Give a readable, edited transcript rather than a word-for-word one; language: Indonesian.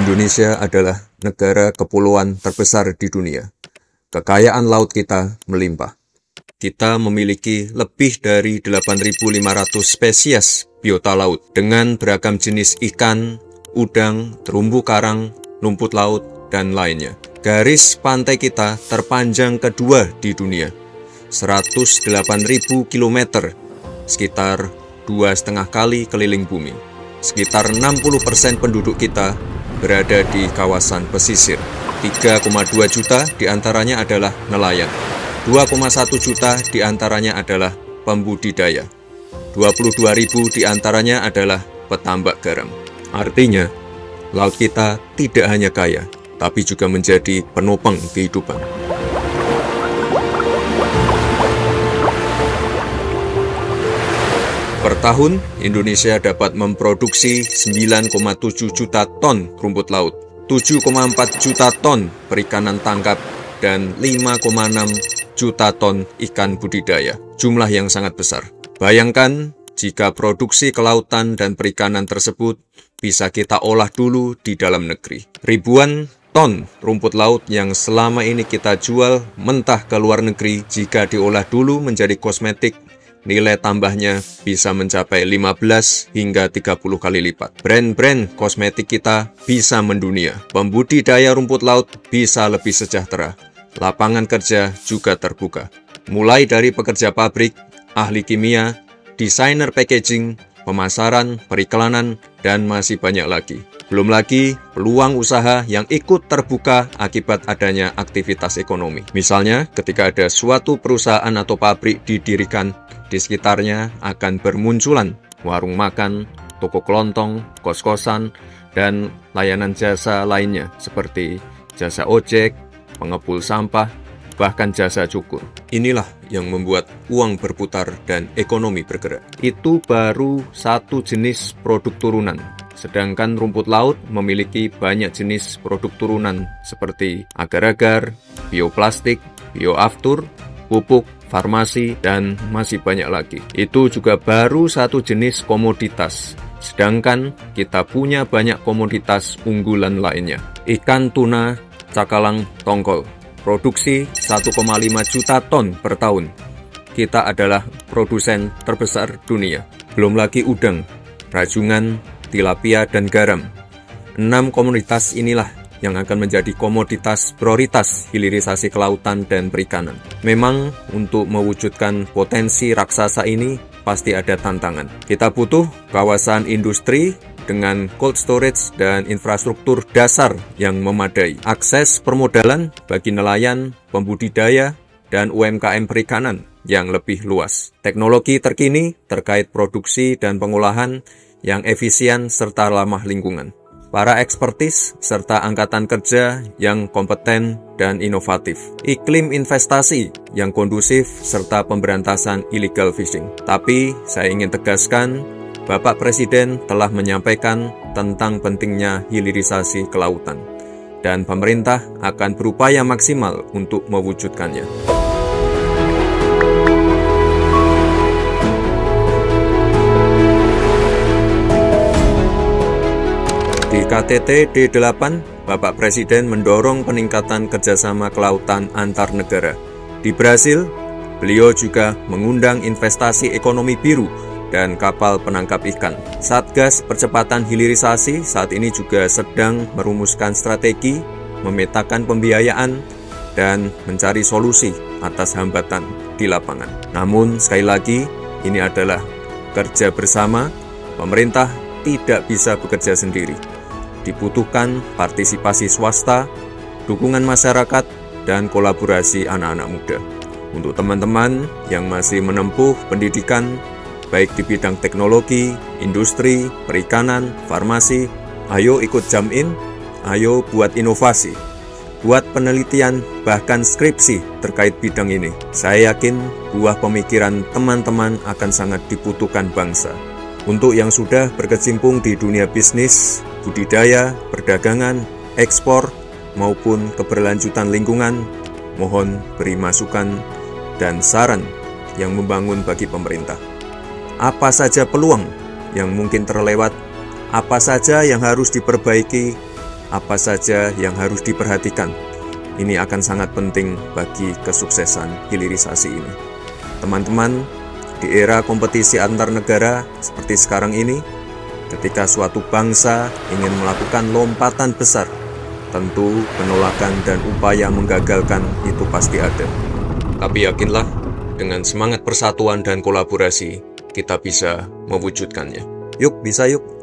Indonesia adalah negara kepulauan terbesar di dunia. Kekayaan laut kita melimpah. Kita memiliki lebih dari 8.500 spesies biota laut dengan beragam jenis ikan, udang, terumbu karang, rumput laut, dan lainnya. Garis pantai kita terpanjang kedua di dunia, 108.000 km, sekitar 2,5 kali keliling bumi. Sekitar 60% penduduk kita berada di kawasan pesisir. 3,2 juta diantaranya adalah nelayan. 2,1 juta diantaranya adalah pembudidaya. 22.000 diantaranya adalah petambak garam. Artinya, laut kita tidak hanya kaya, tapi juga menjadi penopang kehidupan. Per tahun, Indonesia dapat memproduksi 9,7 juta ton rumput laut, 7,4 juta ton perikanan tangkap, dan 5,6 juta ton ikan budidaya. Jumlah yang sangat besar. Bayangkan jika produksi kelautan dan perikanan tersebut bisa kita olah dulu di dalam negeri. Ribuan ton rumput laut yang selama ini kita jual mentah ke luar negeri, jika diolah dulu menjadi kosmetik, nilai tambahnya bisa mencapai 15 hingga 30 kali lipat. Brand-brand kosmetik kita bisa mendunia. Pembudidaya rumput laut bisa lebih sejahtera. Lapangan kerja juga terbuka. Mulai dari pekerja pabrik, ahli kimia, desainer packaging, pemasaran, periklanan, dan masih banyak lagi. Belum lagi peluang usaha yang ikut terbuka akibat adanya aktivitas ekonomi. Misalnya, ketika ada suatu perusahaan atau pabrik didirikan, di sekitarnya akan bermunculan warung makan, toko kelontong, kos-kosan, dan layanan jasa lainnya seperti jasa ojek, pengepul sampah, bahkan jasa cukur. Inilah yang membuat uang berputar dan ekonomi bergerak. Itu baru satu jenis produk turunan. Sedangkan rumput laut memiliki banyak jenis produk turunan seperti agar-agar, bioplastik, bioaftur, pupuk, farmasi, dan masih banyak lagi. Itu juga baru satu jenis komoditas. Sedangkan kita punya banyak komoditas unggulan lainnya. Ikan tuna, cakalang, tongkol. Produksi 1,5 juta ton per tahun. Kita adalah produsen terbesar dunia. Belum lagi udang, rajungan, tilapia, dan garam. 6 komoditas inilah yang akan menjadi komoditas prioritas hilirisasi kelautan dan perikanan. Memang untuk mewujudkan potensi raksasa ini pasti ada tantangan. Kita butuh kawasan industri dengan cold storage dan infrastruktur dasar yang memadai. Akses permodalan bagi nelayan, pembudidaya, dan UMKM perikanan yang lebih luas. Teknologi terkini terkait produksi dan pengolahan yang efisien serta ramah lingkungan. Para ekspertis, serta angkatan kerja yang kompeten dan inovatif. Iklim investasi yang kondusif, serta pemberantasan illegal fishing. Tapi, saya ingin tegaskan, Bapak Presiden telah menyampaikan tentang pentingnya hilirisasi kelautan. Dan pemerintah akan berupaya maksimal untuk mewujudkannya. Di KTT D8, Bapak Presiden mendorong peningkatan kerjasama kelautan antar negara. Di Brasil, beliau juga mengundang investasi ekonomi biru dan kapal penangkap ikan. Satgas Percepatan Hilirisasi saat ini juga sedang merumuskan strategi, memetakan pembiayaan, dan mencari solusi atas hambatan di lapangan. Namun, sekali lagi, ini adalah kerja bersama. Pemerintah tidak bisa bekerja sendiri. Dibutuhkan partisipasi swasta, dukungan masyarakat, dan kolaborasi anak-anak muda. Untuk teman-teman yang masih menempuh pendidikan, baik di bidang teknologi, industri, perikanan, farmasi, ayo ikut jam-in, ayo buat inovasi, buat penelitian, bahkan skripsi terkait bidang ini. Saya yakin buah pemikiran teman-teman akan sangat dibutuhkan bangsa. Untuk yang sudah berkecimpung di dunia bisnis, budidaya, perdagangan, ekspor, maupun keberlanjutan lingkungan, mohon beri masukan dan saran yang membangun bagi pemerintah. Apa saja peluang yang mungkin terlewat, apa saja yang harus diperbaiki, apa saja yang harus diperhatikan. Ini akan sangat penting bagi kesuksesan hilirisasi ini. Teman-teman, di era kompetisi antar negara seperti sekarang ini, ketika suatu bangsa ingin melakukan lompatan besar, tentu penolakan dan upaya menggagalkan itu pasti ada. Tapi yakinlah, dengan semangat persatuan dan kolaborasi, kita bisa mewujudkannya. Yuk, bisa yuk!